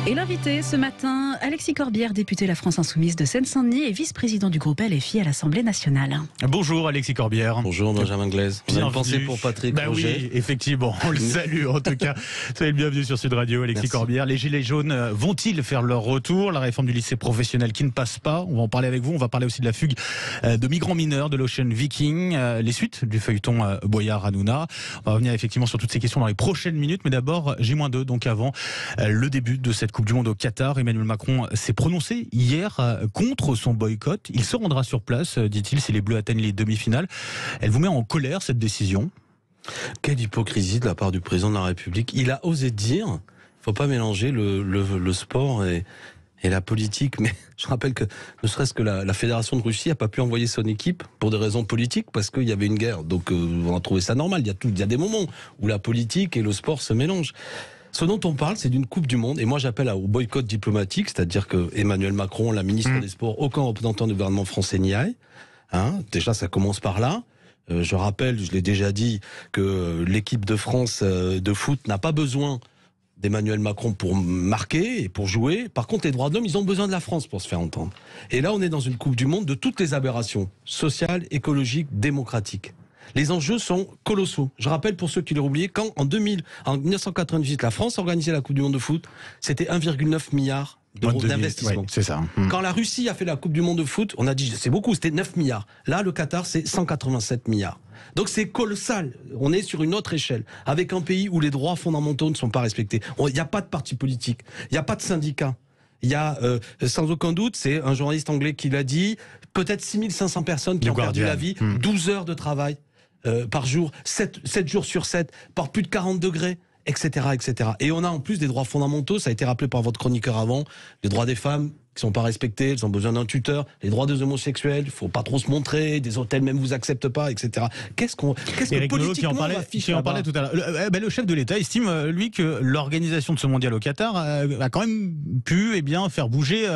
Et l'invité ce matin, Alexis Corbière, député La France Insoumise de Seine-Saint-Denis et vice-président du groupe LFI à l'Assemblée nationale. Bonjour Alexis Corbière. Bonjour Benjamin Glaise. Bien pensé pour Patrick Roger. Oui, effectivement, on le salue en tout cas. Soyez le bienvenu sur Sud Radio, Alexis Corbière. Les Gilets jaunes vont-ils faire leur retour? La réforme du lycée professionnel qui ne passe pas. On va en parler avec vous. On va parler aussi de la fugue de migrants mineurs de l'Ocean Viking, les suites du feuilleton Boyard-Hanouna. On va revenir effectivement sur toutes ces questions dans les prochaines minutes. Mais d'abord, J-2, donc avant le début de cette Coupe du Monde au Qatar. Emmanuel Macron s'est prononcé hier contre son boycott. Il se rendra sur place, dit-il, si les Bleus atteignent les demi-finales. Elle vous met en colère, cette décision? Quelle hypocrisie de la part du président de la République. Il a osé dire, il ne faut pas mélanger le sport et la politique. Mais je rappelle que ne serait-ce que la Fédération de Russie n'a pas pu envoyer son équipe pour des raisons politiques parce qu'il y avait une guerre. Donc on a trouvé ça normal. Il y a des moments où la politique et le sport se mélangent. Ce dont on parle, c'est d'une Coupe du Monde. Et moi, j'appelle au boycott diplomatique, c'est-à-dire que Emmanuel Macron, la ministre des Sports, aucun représentant du gouvernement français n'y aille. Déjà, ça commence par là. Je rappelle, je l'ai déjà dit, que l'équipe de France de foot n'a pas besoin d'Emmanuel Macron pour marquer et pour jouer. Par contre, les droits de l'homme, ils ont besoin de la France pour se faire entendre. Et là, on est dans une Coupe du Monde de toutes les aberrations sociales, écologiques, démocratiques. Les enjeux sont colossaux. Je rappelle pour ceux qui l'auraient oublié, quand en 1998, la France organisait la Coupe du Monde de foot, c'était 1,9 milliard d'euros d'investissement. Ouais, c'est ça. Quand la Russie a fait la Coupe du Monde de foot, on a dit c'est beaucoup, c'était 9 milliards. Là, le Qatar, c'est 187 milliards. Donc c'est colossal. On est sur une autre échelle, avec un pays où les droits fondamentaux ne sont pas respectés. Il n'y a pas de parti politique, il n'y a pas de syndicat. Il y a, sans aucun doute, c'est un journaliste anglais qui l'a dit, peut-être 6500 personnes qui ont perdu la vie, 12 heures de travail par jour, 7 jours sur 7, par plus de 40 degrés, etc., etc. Et on a en plus des droits fondamentaux, ça a été rappelé par votre chroniqueur avant, les droits des femmes qui sont pas respectés, elles ont besoin d'un tuteur, les droits des homosexuels, il faut pas trop se montrer, des hôtels même vous acceptent pas, etc. Qu'est-ce que politiquement on va afficher en parlait tout à l'heure. Le chef de l'État estime, lui, que l'organisation de ce mondial au Qatar a quand même pu faire bouger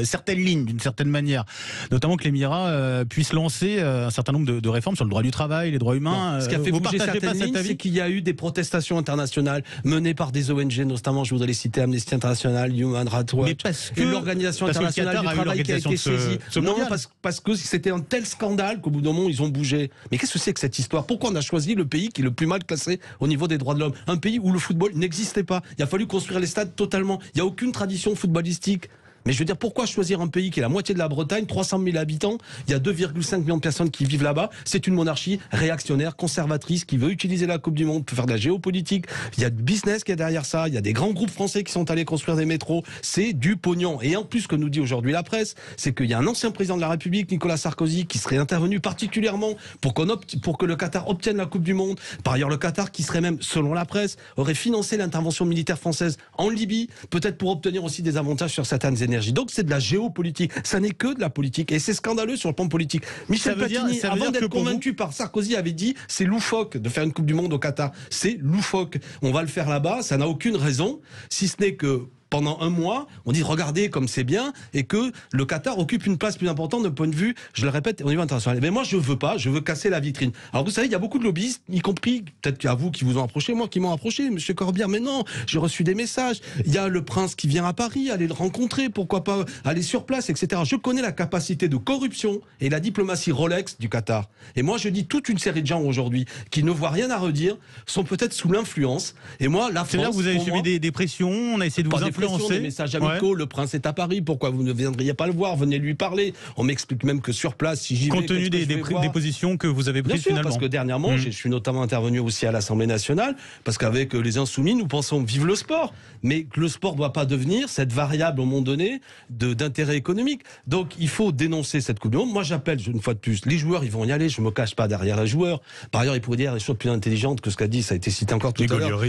certaines lignes, d'une certaine manière. Notamment que l'Émirat puisse lancer un certain nombre de réformes sur le droit du travail, les droits humains. Ce qui a fait bouger certaines lignes, c'est qu'il y a eu des protestations internationales menées par des ONG, notamment, je voudrais les citer, Amnesty International, Human Rights Watch, et l'Organisation internationale du travail qui a été saisie. Non, parce que c'était un tel scandale qu'au bout d'un moment, ils ont bougé. Mais qu'est-ce que c'est que cette histoire? Pourquoi on a choisi le pays qui est le plus mal classé au niveau des droits de l'homme? Un pays où le football n'existait pas. Il a fallu construire les stades totalement. Il n'y a aucune tradition footballistique. Mais je veux dire, pourquoi choisir un pays qui est la moitié de la Bretagne, 300 000 habitants, il y a 2,5 millions de personnes qui vivent là-bas, c'est une monarchie réactionnaire, conservatrice, qui veut utiliser la Coupe du Monde pour faire de la géopolitique, il y a du business qui est derrière ça, il y a des grands groupes français qui sont allés construire des métros, c'est du pognon. Et en plus, ce que nous dit aujourd'hui la presse, c'est qu'il y a un ancien président de la République, Nicolas Sarkozy, qui serait intervenu particulièrement pour que le Qatar obtienne la Coupe du Monde. Par ailleurs, le Qatar, qui serait même, selon la presse, aurait financé l'intervention militaire française en Libye, peut-être pour obtenir aussi des avantages sur certaines énergies. Donc c'est de la géopolitique, ça n'est que de la politique et c'est scandaleux sur le plan politique. Michel Platini, avant d'être convaincu par Sarkozy, avait dit c'est loufoque de faire une Coupe du Monde au Qatar, c'est loufoque, on va le faire là-bas, ça n'a aucune raison, si ce n'est que pendant un mois, on dit regardez comme c'est bien et que le Qatar occupe une place plus importante d'un point de vue, je le répète, au niveau international. Mais moi je veux pas, je veux casser la vitrine. Alors vous savez, il y a beaucoup de lobbyistes, y compris, peut-être qu'il y a vous qui vous ont approché, moi qui m'ont approché, monsieur Corbière, mais non, j'ai reçu des messages. Il y a le prince qui vient à Paris, aller le rencontrer, pourquoi pas aller sur place, etc. Je connais la capacité de corruption et la diplomatie Rolex du Qatar. Et moi je dis toute une série de gens aujourd'hui qui ne voient rien à redire, sont peut-être sous l'influence. Et moi, la France, c'est là que vous avez subi des pressions, on a essayé de vous influencer. Des messages amicaux, le prince est à Paris, pourquoi vous ne viendriez pas le voir, venez lui parler. On m'explique même que sur place, si j'y vais... Compte tenu des positions que vous avez prises finalement. Parce que dernièrement, je suis notamment intervenu aussi à l'Assemblée nationale, parce qu'avec les Insoumis, nous pensons vive le sport, mais que le sport ne doit pas devenir cette variable, au moment donné, d'intérêt économique. Donc il faut dénoncer cette Coupe du Monde. Moi j'appelle, une fois de plus, les joueurs, ils vont y aller, je ne me cache pas derrière les joueurs. Par ailleurs, ils pourraient dire des choses plus intelligentes que ce qu'a dit, ça a été cité encore tout à l'heure.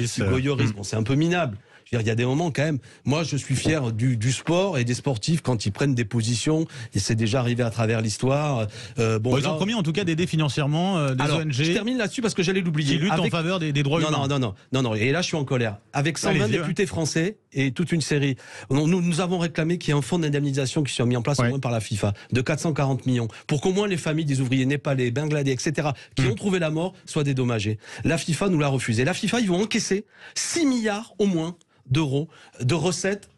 Bon, c'est un peu minable. Il y a des moments quand même, moi je suis fier du sport et des sportifs quand ils prennent des positions, et c'est déjà arrivé à travers l'histoire. Ils ont promis en tout cas d'aider financièrement des ONG. Je termine là-dessus parce que j'allais l'oublier. Qui luttent en faveur des droits humains. Non, et là je suis en colère. Avec 120 députés français et toute une série, nous avons réclamé qu'il y ait un fonds d'indemnisation qui soit mis en place au moins par la FIFA, de 440 millions, pour qu'au moins les familles des ouvriers népalais, bangladais, etc., qui ont trouvé la mort, soient dédommagées. La FIFA nous l'a refusé. La FIFA, ils vont encaisser 6 milliards au moins d'euros de recettes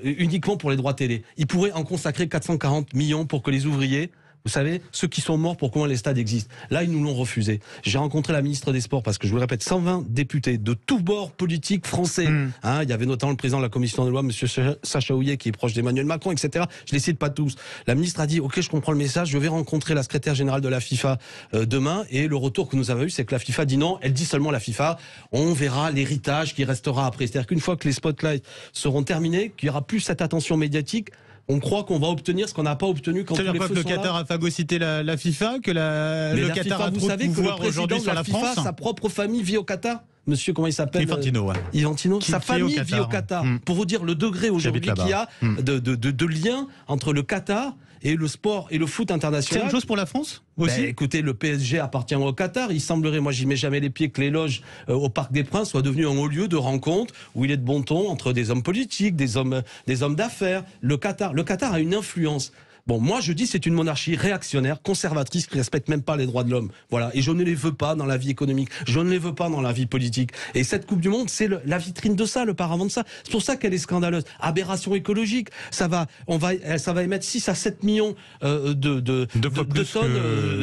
uniquement pour les droits télé. Il pourrait en consacrer 440 millions pour que les ouvriers, vous savez, ceux qui sont morts pour comment les stades existent. Là, ils nous l'ont refusé. J'ai rencontré la ministre des Sports parce que, je vous le répète, 120 députés de tous bords politiques français. Il y avait notamment le président de la commission des lois, monsieur Sacha Houillet, qui est proche d'Emmanuel Macron, etc. Je les cite pas tous. La ministre a dit, OK, je comprends le message, je vais rencontrer la secrétaire générale de la FIFA demain. Et le retour que nous avons eu, c'est que la FIFA dit non. Elle dit seulement la FIFA, on verra l'héritage qui restera après. C'est-à-dire qu'une fois que les spotlights seront terminés, qu'il n'y aura plus cette attention médiatique, on croit qu'on va obtenir ce qu'on n'a pas obtenu quand tous les feux sont là. C'est-à-dire que le Qatar a phagocyté la FIFA, que le Qatar a trop de pouvoir aujourd'hui sur la France. Sa propre famille vit au Qatar. Monsieur, comment il s'appelle? Infantino. Sa famille vit au Qatar. Pour vous dire le degré aujourd'hui qu'il y a de lien entre le Qatar et le sport et le foot international. C'est une chose pour la France aussi. Écoutez, le PSG appartient au Qatar. Il semblerait, moi j'y mets jamais les pieds, que les loges au Parc des Princes soient devenues un haut lieu de rencontre où il est de bon ton entre des hommes politiques, des hommes d'affaires. Le Qatar a une influence. Bon, moi je dis c'est une monarchie réactionnaire, conservatrice, qui ne respecte même pas les droits de l'homme. Voilà. Et je ne les veux pas dans la vie économique. Je ne les veux pas dans la vie politique. Et cette Coupe du Monde, c'est la vitrine de ça, le paravent de ça. C'est pour ça qu'elle est scandaleuse. Aberration écologique. Ça va émettre 6 à 7 millions de tonnes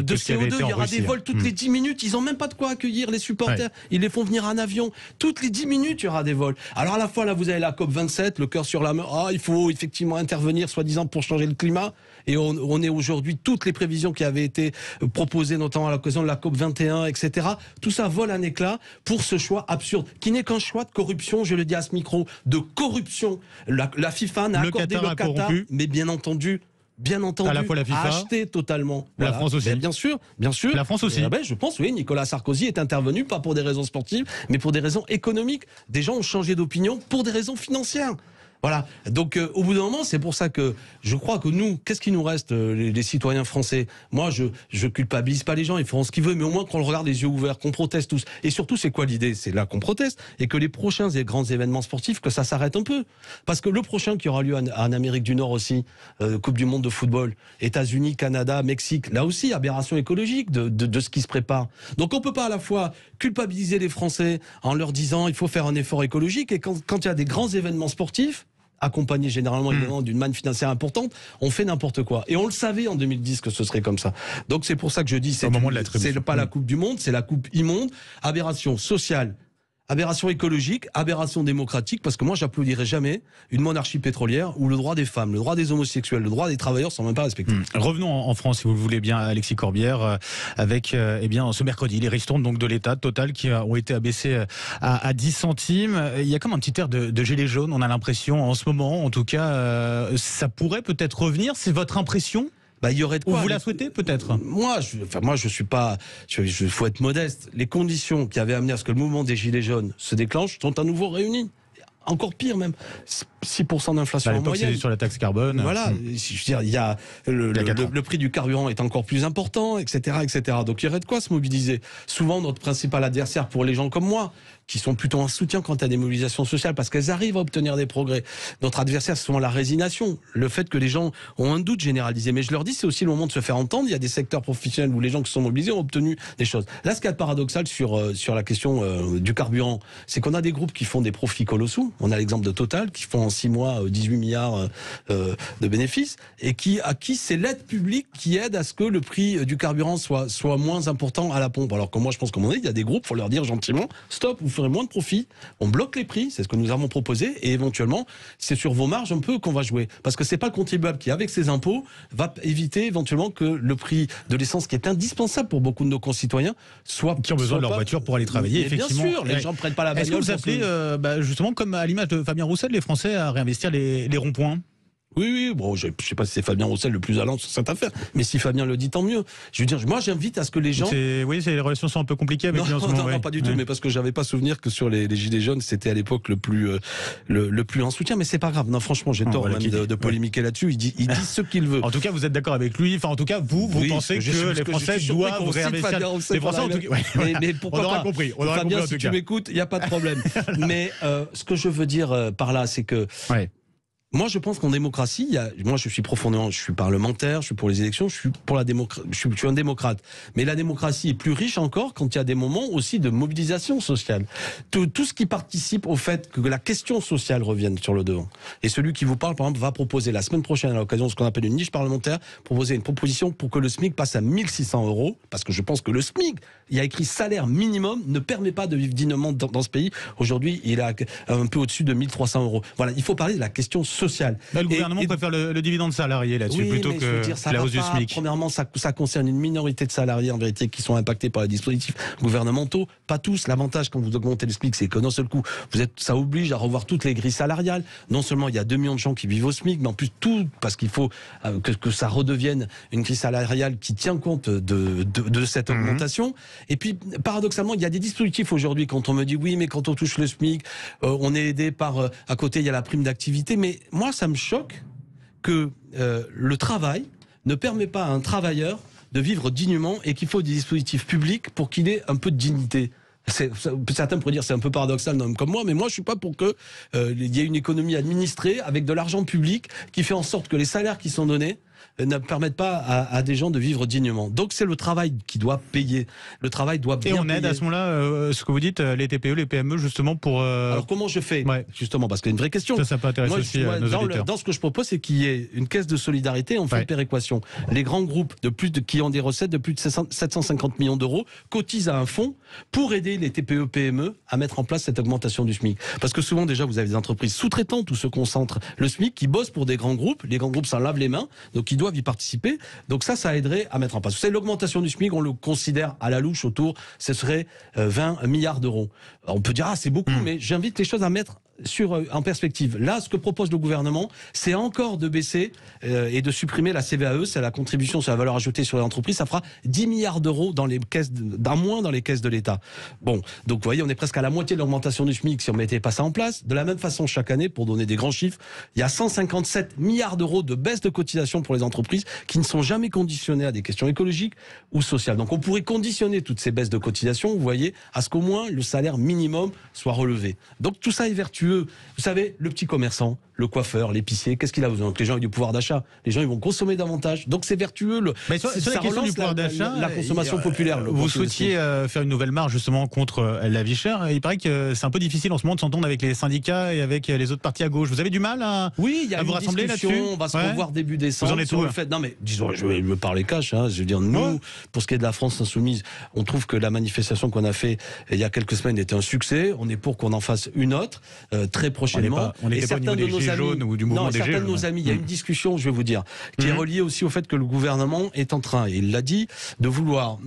de CO2. Il y aura des vols toutes les 10 minutes. Ils n'ont même pas de quoi accueillir les supporters. Ils les font venir en avion. Toutes les 10 minutes, il y aura des vols. Alors à la fois, là, vous avez la COP27, le cœur sur la main. Il faut effectivement intervenir, soi-disant, pour changer le climat. Et on est aujourd'hui, toutes les prévisions qui avaient été proposées, notamment à l'occasion de la COP21, etc. Tout ça vole un éclat pour ce choix absurde, qui n'est qu'un choix de corruption, je le dis à ce micro, de corruption. La FIFA n'a accordé le Qatar, mais bien entendu, à la fois la FIFA, a acheté totalement. La France aussi. Bien sûr. La France aussi. Je pense, oui, Nicolas Sarkozy est intervenu, pas pour des raisons sportives, mais pour des raisons économiques. Des gens ont changé d'opinion pour des raisons financières. Voilà. Donc, au bout d'un moment, c'est pour ça que je crois que nous, qu'est-ce qui nous reste, les citoyens français? Moi, je culpabilise pas les gens, ils feront ce qu'ils veulent, mais au moins qu'on le regarde les yeux ouverts, qu'on proteste tous. Et surtout, c'est quoi l'idée? C'est là qu'on proteste, et que les prochains et grands événements sportifs, que ça s'arrête un peu. Parce que le prochain qui aura lieu en Amérique du Nord aussi, Coupe du Monde de football, États-Unis, Canada, Mexique, là aussi, aberration écologique de ce qui se prépare. Donc, on peut pas à la fois culpabiliser les Français en leur disant il faut faire un effort écologique, et quand il y a des grands événements sportifs, accompagné généralement évidemment d'une manne financière importante, on fait n'importe quoi. Et on le savait en 2010 que ce serait comme ça. Donc c'est pour ça que je dis c'est pas la Coupe du Monde, c'est la Coupe immonde, aberration sociale, aberration écologique, aberration démocratique, parce que moi j'applaudirais jamais une monarchie pétrolière où le droit des femmes, le droit des homosexuels, le droit des travailleurs sont même pas respectés. Revenons en France, si vous le voulez bien, Alexis Corbière, avec ce mercredi les ristournes donc de l'État Total qui ont été abaissés à 10 centimes. Il y a comme un petit air de gilet jaune, on a l'impression en ce moment, en tout cas, ça pourrait peut-être revenir. C'est votre impression? Il y aurait de quoi. Ou vous la souhaitez peut-être? Moi, je suis pas. Faut être modeste. Les conditions qui avaient amené à ce que le mouvement des Gilets jaunes se déclenche sont à nouveau réunies. Encore pire même. 6% d'inflation en moyenne. C'est sur la taxe carbone. Voilà. Je veux dire, il y a le prix du carburant est encore plus important, etc., etc. Donc il y aurait de quoi se mobiliser. Souvent, notre principal adversaire pour les gens comme moi, qui sont plutôt en soutien quant à des mobilisations sociales, parce qu'elles arrivent à obtenir des progrès. Notre adversaire, c'est souvent la résignation, le fait que les gens ont un doute généralisé. Mais je leur dis, c'est aussi le moment de se faire entendre. Il y a des secteurs professionnels où les gens qui sont mobilisés ont obtenu des choses. Là, ce qui est paradoxal sur la question du carburant, c'est qu'on a des groupes qui font des profits colossaux. On a l'exemple de Total, qui font en 6 mois 18 milliards de bénéfices, et à qui c'est l'aide publique qui aide à ce que le prix du carburant soit moins important à la pompe. Alors que moi, je pense qu'à un moment donné, il y a des groupes, il faut leur dire gentiment, stop, vous ferez moins de profit, on bloque les prix, c'est ce que nous avons proposé, et éventuellement, c'est sur vos marges un peu qu'on va jouer. Parce que c'est pas le contribuable qui, avec ses impôts, va éviter éventuellement que le prix de l'essence, qui est indispensable pour beaucoup de nos concitoyens, qui ont besoin de leur voiture pour aller travailler, effectivement. Bien sûr, les gens ne prennent pas la bagnole. Est-ce que vous appelez, justement, comme à l'image de Fabien Roussel, les Français à réinvestir les ronds-points? Oui, bon, je sais pas si c'est Fabien Roussel le plus allant sur cette affaire, mais si Fabien le dit, tant mieux. Je veux dire, moi j'invite à ce que les gens... les relations sont un peu compliquées avec lui en ce moment. Non, pas du tout, mais parce que j'avais pas souvenir que sur les Gilets jaunes, c'était à l'époque le plus en soutien, mais c'est pas grave. Non, franchement, j'ai tort même de polémiquer là-dessus. Il dit ce qu'il veut. En tout cas, vous êtes d'accord avec lui. Enfin, en tout cas, vous pensez que les Français doivent réinvestir. Les Français, en tout cas, mais pourquoi pas. Compris. Fabien, si tu m'écoutes, il y a pas de problème. Mais ce que je veux dire par là, c'est que Moi, je pense qu'en démocratie, moi, je suis parlementaire, je suis pour les élections, je suis pour la démocratie, je suis un démocrate. Mais la démocratie est plus riche encore quand il y a des moments aussi de mobilisation sociale. Tout ce qui participe au fait que la question sociale revienne sur le devant. Et celui qui vous parle, par exemple, va proposer la semaine prochaine, à l'occasion de ce qu'on appelle une niche parlementaire, proposer une proposition pour que le SMIC passe à 1 600 €, parce que je pense que le SMIC, il y a écrit salaire minimum, ne permet pas de vivre dignement dans ce pays. Aujourd'hui, il est un peu au-dessus de 1 300 €. Voilà, il faut parler de la question sociale. Là, le gouvernement préfère le dividende salarié là-dessus plutôt que la hausse du SMIC. Premièrement, ça concerne une minorité de salariés en vérité qui sont impactés par les dispositifs gouvernementaux. Pas tous. L'avantage quand vous augmentez le SMIC, c'est que d'un seul coup, ça oblige à revoir toutes les grilles salariales. Non seulement il y a 2 millions de gens qui vivent au SMIC, mais en plus tout, parce qu'il faut que ça redevienne une grille salariale qui tient compte de cette augmentation. Et puis, paradoxalement, il y a des dispositifs aujourd'hui quand on me dit oui, mais quand on touche le SMIC, on est aidé par à côté il y a la prime d'activité. Mais moi, ça me choque que le travail ne permet pas à un travailleur de vivre dignement et qu'il faut des dispositifs publics pour qu'il ait un peu de dignité. Certains pourraient dire c'est un peu paradoxal, un homme comme moi, mais moi je suis pas pour que il y ait une économie administrée avec de l'argent public qui fait en sorte que les salaires qui sont donnés ne permettent pas à des gens de vivre dignement. Donc c'est le travail qui doit payer. Le travail doit bien payer. Et on aide à ce moment-là, ce que vous dites, les TPE, les PME, justement pour... Alors comment je fais justement, parce qu'il y a une vraie question. Ça peut intéresser aussi nos auditeurs. Dans ce que je propose, c'est qu'il y ait une caisse de solidarité en fait de péréquation. Les grands groupes qui ont des recettes de plus de 750 millions d'euros cotisent à un fonds pour aider les TPE, PME à mettre en place cette augmentation du SMIC. Parce que souvent déjà, vous avez des entreprises sous-traitantes où se concentre le SMIC qui bossent pour des grands groupes. Les grands groupes s'en lavent les mains, donc ils doivent y participer. Donc ça aiderait à mettre en place. Vous savez, l'augmentation du SMIC, on le considère à la louche autour, ce serait 20 milliards d'euros. On peut dire, c'est beaucoup, mais j'invite les choses à mettre en perspective. Là, ce que propose le gouvernement, c'est encore de baisser et de supprimer la CVAE, c'est la contribution sur la valeur ajoutée sur les entreprises. Ça fera 10 milliards d'euros dans les caisses, moins dans les caisses de l'État. Bon, donc vous voyez, on est presque à la moitié de l'augmentation du SMIC si on mettait pas ça en place. De la même façon, chaque année, pour donner des grands chiffres, il y a 157 milliards d'euros de baisse de cotisation pour les entreprises qui ne sont jamais conditionnées à des questions écologiques ou sociales. Donc on pourrait conditionner toutes ces baisses de cotisation, vous voyez, à ce qu'au moins le salaire minimum soit relevé. Donc tout ça est vertueux. Vous savez, le petit commerçant, le coiffeur, l'épicier, qu'est-ce qu'il a besoin? Que les gens aient du pouvoir d'achat. Les gens, ils vont consommer davantage. Donc c'est vertueux. Mais sur la question du pouvoir d'achat, la consommation populaire. Vous souhaitiez faire une nouvelle marge justement contre la vie chère. Il paraît que c'est un peu difficile en ce moment de s'entendre avec les syndicats et avec les autres partis à gauche. Vous avez du mal à vous rassembler là-dessus? On va se revoir début décembre. Vous en êtes où, le fait. Non mais disons, je vais me parler cash. Je veux dire, nous, pour ce qui est de la France insoumise, on trouve que la manifestation qu'on a fait il y a quelques semaines était un succès. On est pour qu'on en fasse une autre très prochainement. On n'était pas au niveau des Gilets jaunes ou du mouvement des Gilets jaunes. Certains de nos amis, il y a une discussion, je vais vous dire, qui est reliée aussi au fait que le gouvernement est en train, et il l'a dit, de vouloir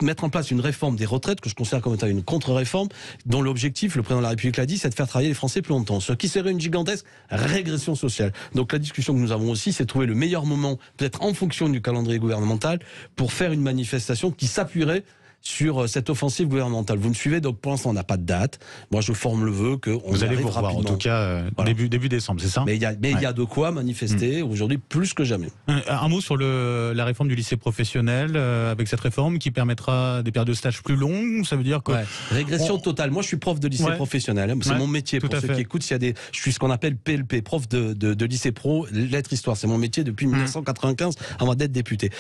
mettre en place une réforme des retraites que je considère comme étant une contre-réforme, dont l'objectif, le président de la République l'a dit, c'est de faire travailler les Français plus longtemps, ce qui serait une gigantesque régression sociale. Donc la discussion que nous avons aussi, c'est de trouver le meilleur moment, peut-être en fonction du calendrier gouvernemental, pour faire une manifestation qui s'appuierait sur cette offensive gouvernementale. Vous me suivez, donc pour l'instant on n'a pas de date. Moi je forme le vœu qu'on vous allez vous revoir rapidement. En tout cas début décembre, c'est ça? Mais il y a de quoi manifester aujourd'hui plus que jamais. Un mot sur la réforme du lycée professionnel, avec cette réforme qui permettra des périodes de stage plus longues, ça veut dire que... Régression totale. Moi je suis prof de lycée professionnel, c'est mon métier pour ceux qui écoutent. Je suis ce qu'on appelle PLP, prof de lycée pro, lettres histoire, c'est mon métier depuis 1995 avant d'être député.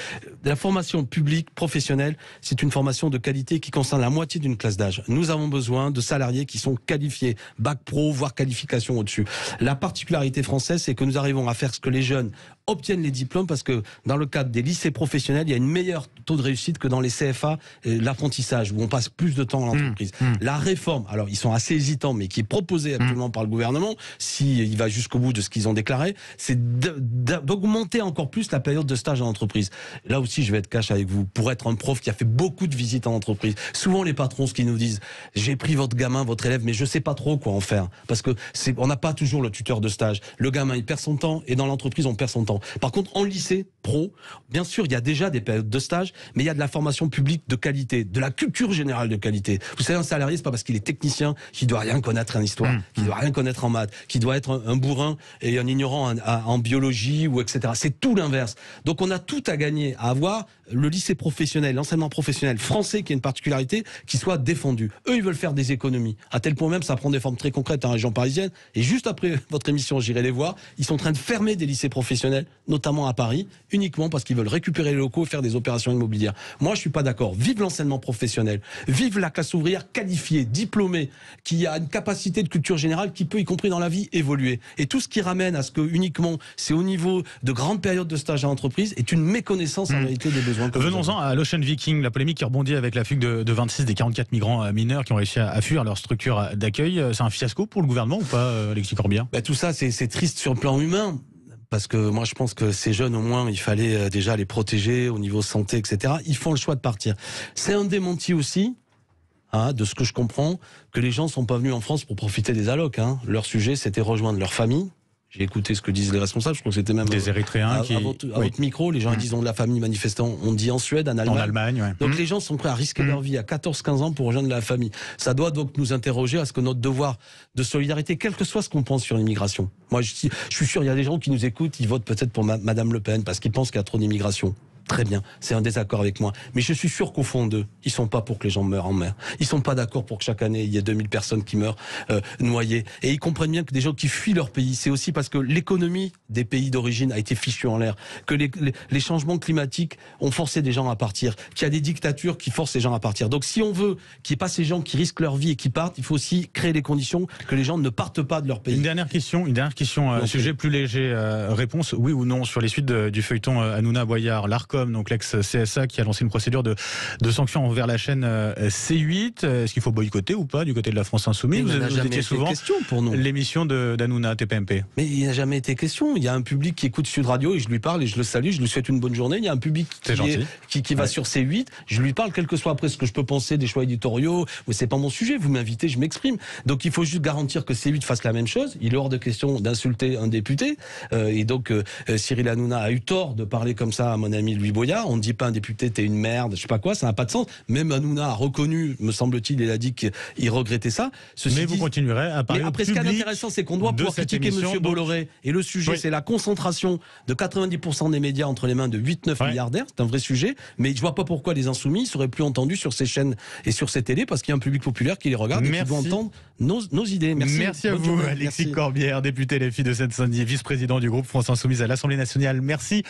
La formation publique professionnelle, c'est une formation de qualité qui concerne la moitié d'une classe d'âge. Nous avons besoin de salariés qui sont qualifiés, bac pro, voire qualification au-dessus. La particularité française, c'est que nous arrivons à faire ce que les jeunes obtiennent les diplômes, parce que dans le cadre des lycées professionnels, il y a une meilleure taux de réussite que dans les CFA, l'apprentissage, où on passe plus de temps à l'entreprise. La réforme, alors ils sont assez hésitants, mais qui est proposée actuellement par le gouvernement, s'il va jusqu'au bout de ce qu'ils ont déclaré, c'est d'augmenter encore plus la période de stage en entreprise. Là aussi, je vais être cash avec vous. Pour être un prof qui a fait beaucoup de visites en entreprise, souvent les patrons, ce qu'ils nous disent, j'ai pris votre gamin, votre élève, mais je sais pas trop quoi en faire, parce que on n'a pas toujours le tuteur de stage. Le gamin, il perd son temps, et dans l'entreprise, on perd son temps. Par contre, en lycée pro, bien sûr, il y a déjà des périodes de stage, mais il y a de la formation publique de qualité, de la culture générale de qualité. Vous savez, un salarié, c'est pas parce qu'il est technicien qu'il doit rien connaître en histoire, qu'il doit rien connaître en maths, qu'il doit être un bourrin et un ignorant en biologie ou etc. C'est tout l'inverse. Donc, on a tout à gagner à avoir le lycée professionnel, l'enseignement professionnel français, qui a une particularité, qui soit défendu. Eux, ils veulent faire des économies. À tel point même, ça prend des formes très concrètes en région parisienne. Et juste après votre émission, j'irai les voir. Ils sont en train de fermer des lycées professionnels, notamment à Paris, uniquement parce qu'ils veulent récupérer les locaux et faire des opérations immobilières. Moi, je suis pas d'accord. Vive l'enseignement professionnel. Vive la classe ouvrière qualifiée, diplômée, qui a une capacité de culture générale qui peut, y compris dans la vie, évoluer. Et tout ce qui ramène à ce que uniquement c'est au niveau de grandes périodes de stage à l'entreprise est une méconnaissance en réalité des besoins. Venons-en à l'Ocean Viking, la polémique qui rebondit avec la fugue de 26 des 44 migrants mineurs qui ont réussi à fuir leur structure d'accueil. C'est un fiasco pour le gouvernement ou pas, Alexis Corbière? Tout ça, c'est triste sur le plan humain. Parce que moi, je pense que ces jeunes, au moins, il fallait déjà les protéger au niveau santé, etc. Ils font le choix de partir. C'est un démenti aussi, de ce que je comprends, que les gens ne sont pas venus en France pour profiter des allocs. Leur sujet, c'était rejoindre leur famille. J'ai écouté ce que disent les responsables, je crois que c'était même des Érythréens à votre micro, les gens disent de la famille manifestant, on dit en Suède, en Allemagne. Ouais. Donc les gens sont prêts à risquer leur vie à 14-15 ans pour rejoindre la famille. Ça doit donc nous interroger à ce que notre devoir de solidarité, quel que soit ce qu'on pense sur l'immigration. Moi je suis sûr, il y a des gens qui nous écoutent, ils votent peut-être pour Madame Le Pen parce qu'ils pensent qu'il y a trop d'immigration. Très bien, c'est un désaccord avec moi. Mais je suis sûr qu'au fond d'eux, ils sont pas pour que les gens meurent en mer. Ils sont pas d'accord pour que chaque année, il y ait 2000 personnes qui meurent noyées. Et ils comprennent bien que des gens qui fuient leur pays, c'est aussi parce que l'économie des pays d'origine a été fichue en l'air, que les changements climatiques ont forcé des gens à partir, qu'il y a des dictatures qui forcent les gens à partir. Donc si on veut qu'il n'y ait pas ces gens qui risquent leur vie et qui partent, il faut aussi créer les conditions que les gens ne partent pas de leur pays. Une dernière question, sujet plus léger. Réponse, oui ou non, sur les suites du feuilleton Hanouna Boyard, l'ARCOM, donc l'ex-CSA qui a lancé une procédure de sanction envers la chaîne C8. Est-ce qu'il faut boycotter ou pas du côté de la France Insoumise? Vous étiez souvent l'émission d'Hanouna TPMP. Mais il n'a jamais été question. Il y a un public qui écoute Sud Radio et je lui parle et je le salue, je lui souhaite une bonne journée. Il y a un public qui va sur C8, je lui parle, quel que soit après ce que je peux penser des choix éditoriaux, mais c'est pas mon sujet, vous m'invitez, je m'exprime. Donc il faut juste garantir que C8 fasse la même chose. Il est hors de question d'insulter un député. Et donc Cyril Hanouna a eu tort de parler comme ça à mon ami Louis Boyard. On ne dit pas à un député t'es une merde, je sais pas quoi, ça n'a pas de sens. Même Hanouna a reconnu, me semble-t-il, il a dit qu'il regrettait ça. Vous continuerez à parler. Mais après, ce qui est intéressant, c'est qu'on doit pouvoir critiquer M. Bolloré. Et le sujet, c'est la concentration de 90% des médias entre les mains de 8-9 milliardaires. C'est un vrai sujet. Mais je vois pas pourquoi les Insoumis ne seraient plus entendus sur ces chaînes et sur ces télés, parce qu'il y a un public populaire qui les regarde et qui doit entendre nos idées. Merci à vous, Alexis Corbière, député LFI de Seine-Saint-Denis, vice-président du groupe France Insoumise à l'Assemblée nationale. Merci.